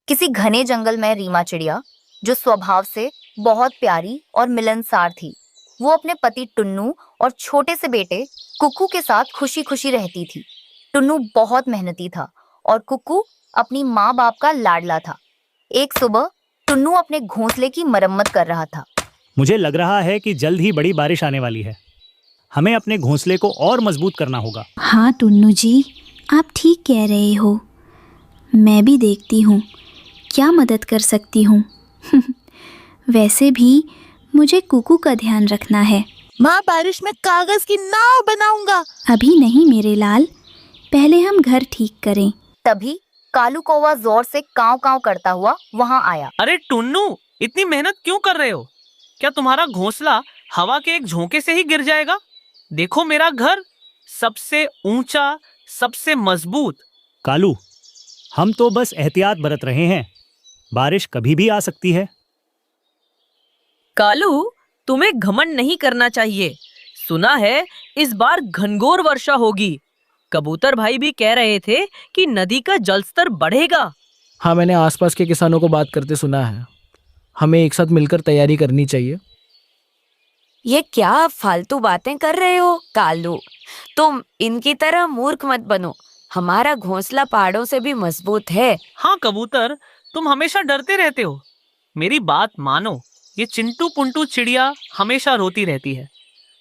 किसी घने जंगल में रीमा चिड़िया, जो स्वभाव से बहुत प्यारी और मिलनसार थी, वो अपने पति टुन्नू और छोटे से बेटे कुक्कू के साथ खुशी खुशी रहती थी। टुन्नू बहुत मेहनती था और कुक्कू अपनी माँ बाप का लाडला था। एक सुबह टुन्नू अपने घोंसले की मरम्मत कर रहा था। मुझे लग रहा है कि जल्द ही बड़ी बारिश आने वाली है। हमें अपने घोंसले को और मजबूत करना होगा। हाँ टुन्नू जी, आप ठीक कह रहे हो। मैं भी देखती हूँ क्या मदद कर सकती हूँ। वैसे भी मुझे कुकू का ध्यान रखना है। माँ, बारिश में कागज की नाव बनाऊंगा। अभी नहीं मेरे लाल, पहले हम घर ठीक करें। तभी कालू कौवा जोर से काव काव करता हुआ वहां आया। अरे टुन्नू, इतनी मेहनत क्यों कर रहे हो? क्या तुम्हारा घोंसला हवा के एक झोंके से ही गिर जाएगा? देखो मेरा घर सबसे ऊंचा, सबसे मजबूत। कालू, हम तो बस एहतियात बरत रहे हैं। बारिश कभी भी आ सकती है। कालू, तुम्हें घमंड नहीं करना चाहिए। सुना है इस बार घनघोर वर्षा होगी। कबूतर भाई भी कह रहे थे कि नदी का जलस्तर बढ़ेगा। हाँ, मैंने आसपास के किसानों को बात करते सुना है। हमें एक साथ मिलकर तैयारी करनी चाहिए। ये क्या फालतू बातें कर रहे हो कालू? तुम इनकी तरह मूर्ख मत बनो। हमारा घोंसला पहाड़ों से भी मजबूत है। हाँ कबूतर, तुम हमेशा डरते रहते हो। मेरी बात मानो, ये चिंटू पुंटू चिड़िया हमेशा रोती रहती है।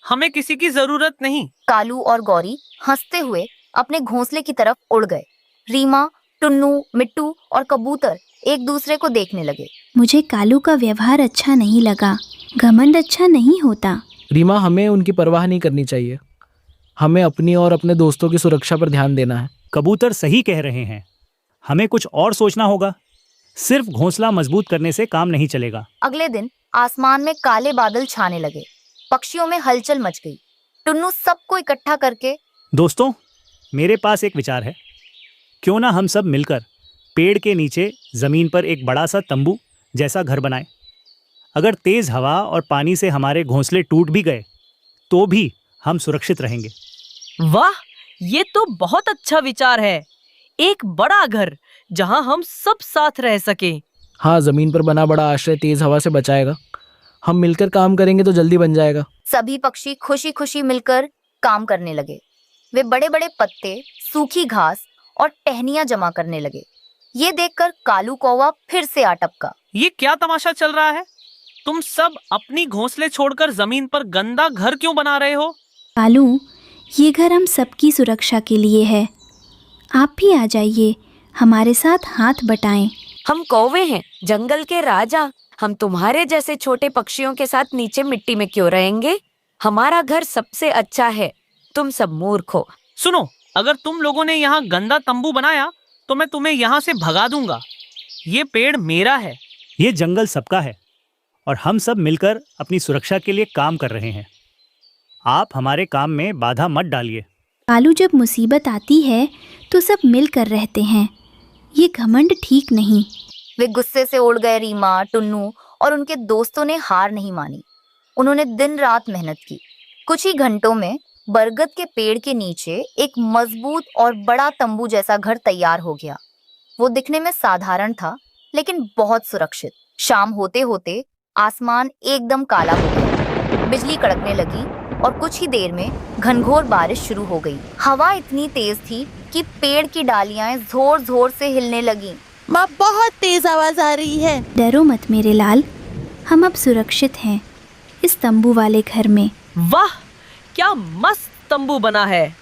हमें किसी की जरूरत नहीं। कालू और गौरी हंसते हुए अपने घोंसले की तरफ उड़ गए। रीमा, टुन्नू, मिट्टू और कबूतर एक दूसरे को देखने लगे। मुझे कालू का व्यवहार अच्छा नहीं लगा। घमंड अच्छा नहीं होता। रीमा, हमें उनकी परवाह नहीं करनी चाहिए। हमें अपनी और अपने दोस्तों की सुरक्षा पर ध्यान देना है। कबूतर सही कह रहे हैं। हमें कुछ और सोचना होगा। सिर्फ घोंसला मजबूत करने से काम नहीं चलेगा। अगले दिन आसमान में काले बादल छाने लगे। पक्षियों में हलचल मच गई। टुन्नू सबको इकट्ठा करके, दोस्तों, मेरे पास एक विचार है। क्यों ना हम सब मिलकर पेड़ के नीचे जमीन पर एक बड़ा सा तंबू जैसा घर बनाएं। अगर तेज हवा और पानी से हमारे घोंसले टूट भी गए तो भी हम सुरक्षित रहेंगे। वाह, ये तो बहुत अच्छा विचार है। एक बड़ा घर जहां हम सब साथ रह सकें। हाँ, जमीन पर बना बड़ा आश्रय तेज हवा से बचाएगा। हम मिलकर काम करेंगे तो जल्दी बन जाएगा। सभी पक्षी खुशी खुशी मिलकर काम करने लगे। वे बड़े बड़े पत्ते, सूखी घास और टहनियां जमा करने लगे। ये देखकर कालू कौवा फिर से आ टपका। ये क्या तमाशा चल रहा है? तुम सब अपनी घोंसले छोड़कर जमीन पर गंदा घर क्यों बना रहे हो? कालू, ये घर हम सबकी सुरक्षा के लिए है। आप भी आ जाइए, हमारे साथ हाथ बटाएं। हम कौवे हैं, जंगल के राजा। हम तुम्हारे जैसे छोटे पक्षियों के साथ नीचे मिट्टी में क्यों रहेंगे? हमारा घर सबसे अच्छा है। तुम सब मूर्ख हो। सुनो, अगर तुम लोगों ने यहाँ गंदा तंबू बनाया तो मैं तुम्हें यहाँ से भगा दूंगा। ये पेड़ मेरा है। ये जंगल सबका है और हम सब मिलकर अपनी सुरक्षा के लिए काम कर रहे हैं। आप हमारे काम में बाधा मत डालिए। कालू, जब मुसीबत आती है तो सब मिलकर रहते हैं। ये घमंड ठीक नहीं। वे गुस्से से उड़ गए। रीमा, टुन्नू और उनके दोस्तों ने हार नहीं मानी। उन्होंने दिन रात मेहनत की। कुछ ही घंटों में बरगद के पेड़ के नीचे एक मजबूत और बड़ा तंबू जैसा घर तैयार हो गया। वो दिखने में साधारण था, लेकिन बहुत सुरक्षित। शाम होते होते आसमान एकदम काला हो गया। बिजली कड़कने लगी और कुछ ही देर में घनघोर बारिश शुरू हो गई। हवा इतनी तेज थी कि पेड़ की डालियां जोर जोर से हिलने लगीं। माँ, बहुत तेज आवाज आ रही है। डरो मत मेरे लाल, हम अब सुरक्षित हैं इस तंबू वाले घर में। वाह, क्या मस्त तंबू बना है।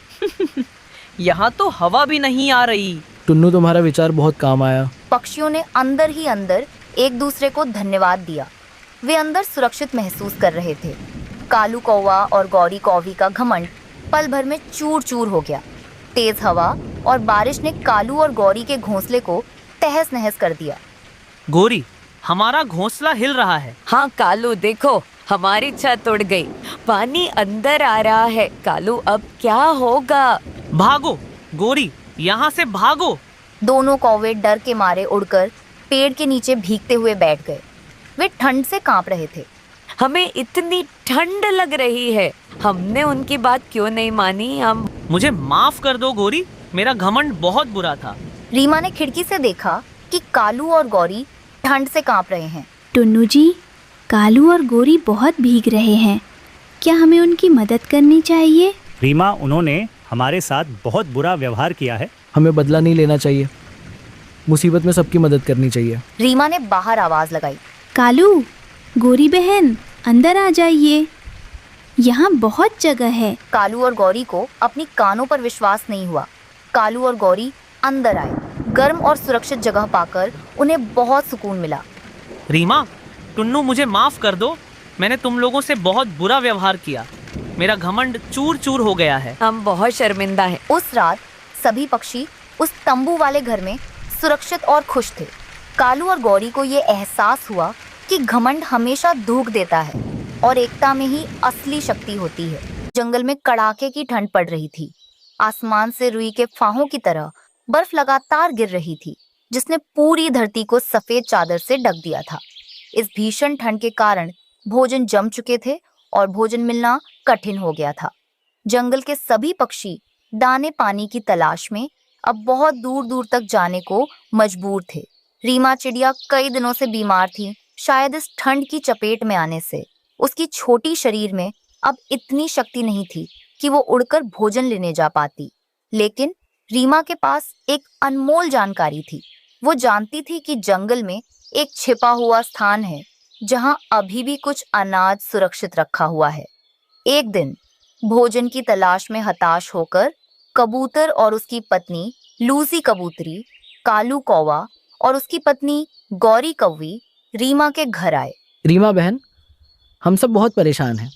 यहाँ तो हवा भी नहीं आ रही। टुन्नू, तुम्हारा विचार बहुत काम आया। पक्षियों ने अंदर ही अंदर एक दूसरे को धन्यवाद दिया। वे अंदर सुरक्षित महसूस कर रहे थे। कालू कौवा और गौरी कौवी का घमंड पल भर में चूर चूर हो गया। तेज हवा और बारिश ने कालू और गौरी के घोंसले को तहस नहस कर दिया। गौरी, हमारा घोंसला हिल रहा है। हाँ कालू, देखो हमारी छत उड़ गई। पानी अंदर आ रहा है। कालू, अब क्या होगा? भागो गौरी, यहाँ से भागो। दोनों कौवे डर के मारे उड़कर पेड़ के नीचे भीगते हुए बैठ गए। वे ठंड से कांप रहे थे। हमें इतनी ठंड लग रही है। हमने उनकी बात क्यों नहीं मानी? मुझे माफ कर दो गौरी, मेरा घमंड बहुत बुरा था। रीमा ने खिड़की से देखा कि कालू और गौरी ठंड से कांप रहे हैं। टुन्नू जी, कालू और गोरी बहुत भीग रहे हैं, क्या हमें उनकी मदद करनी चाहिए? रीमा, उन्होंने हमारे साथ बहुत बुरा व्यवहार किया है। हमें बदला नहीं लेना चाहिए, मुसीबत में सबकी मदद करनी चाहिए। रीमा ने बाहर आवाज लगाई। कालू, गोरी बहन, अंदर आ जाइए, यहाँ बहुत जगह है। कालू और गौरी को अपनी कानों पर विश्वास नहीं हुआ। कालू और गौरी अंदर आए। गर्म और सुरक्षित जगह पाकर उन्हें बहुत सुकून मिला। रीमा, टुन्नू, मुझे माफ कर दो। मैंने तुम लोगों से बहुत बुरा व्यवहार किया। मेरा घमंड चूर चूर हो गया है। हम बहुत शर्मिंदा हैं। उस रात सभी पक्षी उस तंबू वाले घर में सुरक्षित और खुश थे। कालू और गौरी को ये एहसास हुआ कि घमंड हमेशा दुख देता है और एकता में ही असली शक्ति होती है। जंगल में कड़ाके की ठंड पड़ रही थी। आसमान से रुई के फाहों की तरह बर्फ लगातार गिर रही थी, जिसने पूरी धरती को सफेद चादर से ढक दिया था। इस भीषण ठंड के कारण भोजन जम चुके थे और भोजन मिलना कठिन हो गया था। जंगल के सभी पक्षी दाने पानी की तलाश में अब बहुत दूर दूर तक जाने को मजबूर थे। रीमा चिड़िया कई दिनों से बीमार थी। शायद इस ठंड की चपेट में आने से उसकी छोटी शरीर में अब इतनी शक्ति नहीं थी कि वो उड़कर भोजन लेने जा पाती। लेकिन रीमा के पास एक अनमोल जानकारी थी। वो जानती थी कि जंगल में एक छिपा हुआ स्थान है जहां अभी भी कुछ अनाज सुरक्षित रखा हुआ है। एक दिन भोजन की तलाश में हताश होकर कबूतर और उसकी पत्नी लूसी कबूतरी, कालू कौवा और उसकी पत्नी गौरी कौवी रीमा के घर आए। रीमा बहन, हम सब बहुत परेशान हैं।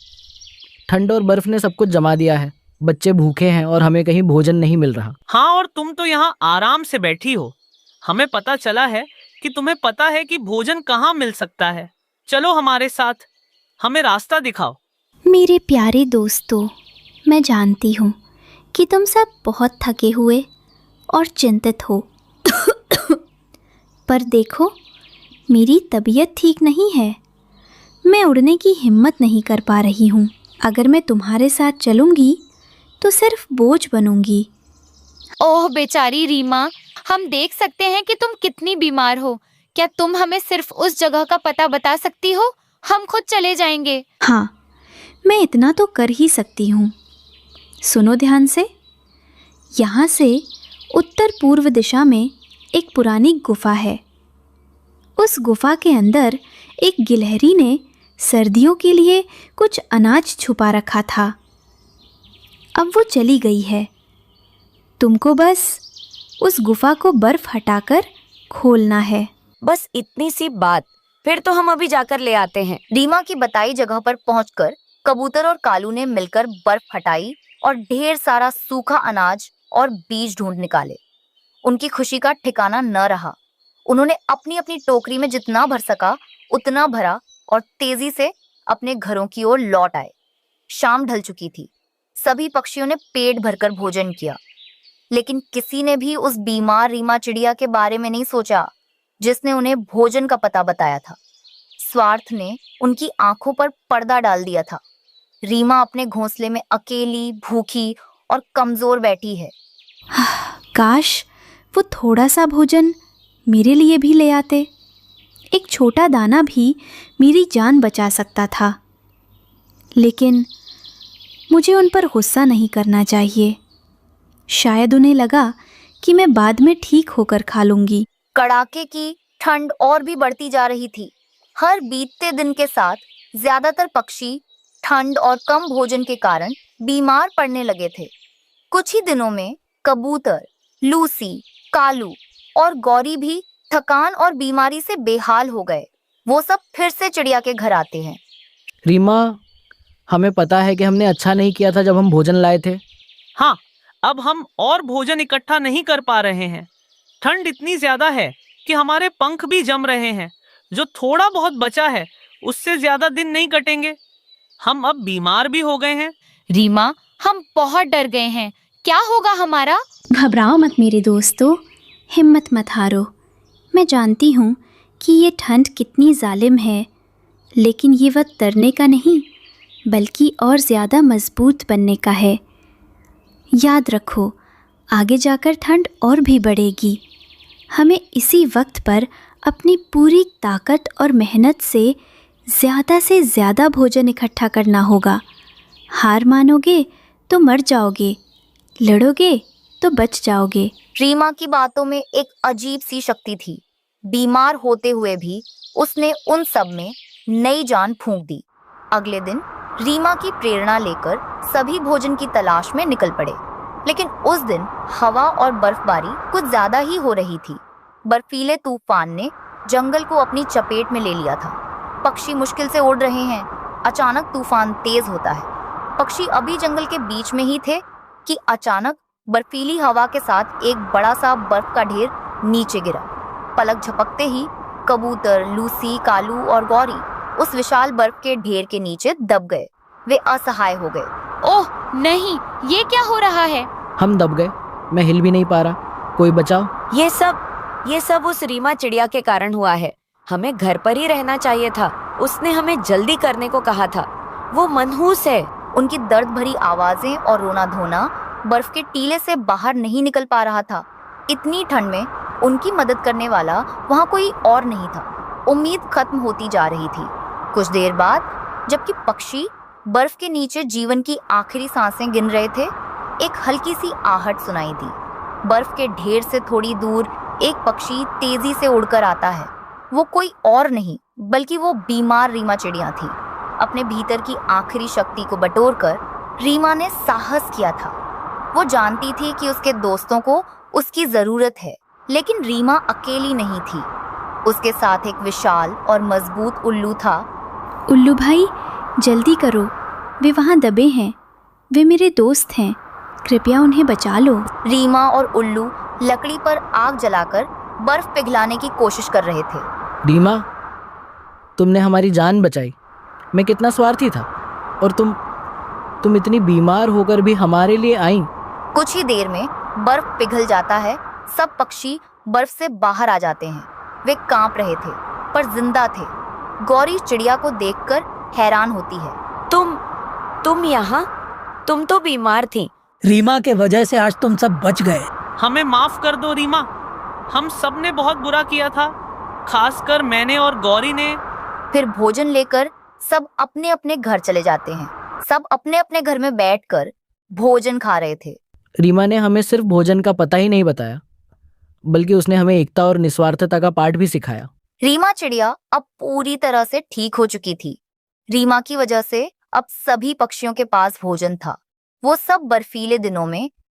ठंड और बर्फ ने सब कुछ जमा दिया है। बच्चे भूखे हैं और हमें कहीं भोजन नहीं मिल रहा। हाँ, और तुम तो यहाँ आराम से बैठी हो। हमें पता चला है कि तुम्हें पता है कि भोजन कहाँ मिल सकता है। चलो हमारे साथ, हमें रास्ता दिखाओ। मेरे प्यारे दोस्तों, मैं जानती हूँ कि तुम सब बहुत थके हुए और चिंतित हो। पर देखो, मेरी तबीयत ठीक नहीं है। मैं उड़ने की हिम्मत नहीं कर पा रही हूँ। अगर मैं तुम्हारे साथ चलूँगी तो सिर्फ बोझ बनूंगी। ओह बेचारी रीमा, हम देख सकते हैं कि तुम कितनी बीमार हो। क्या तुम हमें सिर्फ उस जगह का पता बता सकती हो? हम खुद चले जाएंगे। हाँ, मैं इतना तो कर ही सकती हूँ। सुनो ध्यान से। यहाँ से उत्तर पूर्व दिशा में एक पुरानी गुफा है। उस गुफा के अंदर एक गिलहरी ने सर्दियों के लिए कुछ अनाज छुपा रखा था। अब वो चली गई है। तुमको बस उस गुफा को बर्फ हटाकर खोलना है। बस इतनी सी बात, फिर तो हम अभी जाकर ले आते हैं। रीमा की बताई जगह पर पहुंचकर कबूतर और कालू ने मिलकर बर्फ हटाई और ढेर सारा सूखा अनाज और बीज ढूंढ निकाले। उनकी खुशी का ठिकाना न रहा। उन्होंने अपनी अपनी टोकरी में जितना भर सका उतना भरा और तेजी से अपने घरों की ओर लौट आए। शाम ढल चुकी थी। सभी पक्षियों ने पेट भरकर भोजन किया, लेकिन किसी ने भी उस बीमार रीमा चिड़िया के बारे में नहीं सोचा जिसने उन्हें भोजन का पता बताया था। स्वार्थ ने उनकी आंखों पर पर्दा डाल दिया था। रीमा अपने घोंसले में अकेली, भूखी और कमजोर बैठी है। काश वो थोड़ा सा भोजन मेरे लिए भी ले आते। एक छोटा दाना भी मेरी जान बचा सकता था। लेकिन मुझे उन पर गुस्सा नहीं करना चाहिए। शायद उन्हें लगा कि मैं बाद में ठीक होकर खा लूंगी। कड़ाके की ठंड और भी बढ़ती जा रही थी। हर बीतते दिन के साथ ज्यादातर पक्षी ठंड और कम भोजन के कारण बीमार पड़ने लगे थे। कुछ ही दिनों में कबूतर, लूसी, कालू और गौरी भी थकान और बीमारी से बेहाल हो गए। वो सब फिर से चिड़िया के घर आते हैं। रीमा, हमें पता है कि हमने अच्छा नहीं किया था जब हम भोजन लाए थे। हाँ, अब हम और भोजन इकट्ठा नहीं कर पा रहे हैं। ठंड इतनी ज्यादा है कि हमारे पंख भी जम रहे हैं। जो थोड़ा बहुत बचा है उससे ज्यादा दिन नहीं कटेंगे। हम अब बीमार भी हो गए हैं। रीमा, हम बहुत डर गए हैं। क्या होगा हमारा? घबराओ मत मेरे दोस्तों, हिम्मत मत हारो। मैं जानती हूँ कि ये ठंड कितनी जालिम है, लेकिन ये वक्त डरने का नहीं बल्कि और ज़्यादा मजबूत बनने का है। याद रखो, आगे जाकर ठंड और भी बढ़ेगी। हमें इसी वक्त पर अपनी पूरी ताकत और मेहनत से ज़्यादा भोजन इकट्ठा करना होगा। हार मानोगे तो मर जाओगे, लड़ोगे तो बच जाओगे। रीमा की बातों में एक अजीब सी शक्ति थी। बीमार होते हुए भी उसने उन सब में नई जान फूंक दी। अगले दिन रीमा की प्रेरणा लेकर सभी भोजन की तलाश में निकल पड़े, लेकिन उस दिन हवा और बर्फबारी कुछ ज्यादा ही हो रही थी। बर्फीले तूफान ने जंगल को अपनी चपेट में ले लिया था। पक्षी मुश्किल से उड़ रहे हैं। अचानक तूफान तेज होता है। पक्षी अभी जंगल के बीच में ही थे कि अचानक बर्फीली हवा के साथ एक बड़ा सा बर्फ का ढेर नीचे गिरा। पलक झपकते ही कबूतर, लूसी, कालू और गौरी उस विशाल बर्फ के ढेर के नीचे दब गए। वे असहाय हो गए। ओह नहीं, ये क्या हो रहा है? हम दब गए, मैं हिल भी नहीं पा रहा। कोई बचाओ। ये सब उस रीमा चिड़िया के कारण हुआ है। हमें घर पर ही रहना चाहिए था। उसने हमें जल्दी करने को कहा था। वो मनहूस है। उनकी दर्द भरी आवाजें और रोना धोना बर्फ के टीले से बाहर नहीं निकल पा रहा था। इतनी ठंड में उनकी मदद करने वाला वहाँ कोई और नहीं था। उम्मीद खत्म होती जा रही थी। कुछ देर बाद जबकि पक्षी बर्फ के नीचे जीवन की आखिरी सांसें गिन रहे थे, एक हल्की सी आहट सुनाई दी। बर्फ के ढेर से थोड़ी दूर एक पक्षी तेजी से उड़कर आता है। वो कोई और नहीं बल्कि वो बीमार रीमा चिड़िया थी। अपने भीतर की आखिरी शक्ति को बटोरकर रीमा ने साहस किया था। वो जानती थी कि उसके दोस्तों को उसकी जरूरत है, लेकिन रीमा अकेली नहीं थी। उसके साथ एक विशाल और मजबूत उल्लू था। उल्लू भाई, जल्दी करो, वे वहाँ दबे हैं। वे मेरे दोस्त हैं, कृपया उन्हें बचा लो। रीमा और उल्लू लकड़ी पर आग जलाकर बर्फ पिघलाने की कोशिश कर रहे थे। रीमा, तुमने हमारी जान बचाई। मैं कितना स्वार्थी था, और तुम इतनी बीमार होकर भी हमारे लिए आई। कुछ ही देर में बर्फ पिघल जाता है। सब पक्षी बर्फ से बाहर आ जाते हैं। वे कांप रहे थे पर जिंदा थे। गौरी चिड़िया को देखकर हैरान होती है। तुम यहाँ? तुम तो बीमार थी। रीमा के वजह से आज तुम सब बच गए। हमें माफ कर दो रीमा। हम सब ने बहुत बुरा किया था, खासकर मैंने और गौरी ने। फिर भोजन लेकर सब अपने अपने घर चले जाते हैं। सब अपने अपने घर में बैठकर भोजन खा रहे थे। रीमा ने हमें सिर्फ भोजन का पता ही नहीं बताया, बल्कि उसने हमें एकता और निस्वार्थता का पाठ भी सिखाया। रीमा चिड़िया अब पूरी तरह से ठीक हो चुकी थी। रीमा की वजह से अब सभी पक्षियों के पास भोजन था। वो सब बर्फीले दिनों में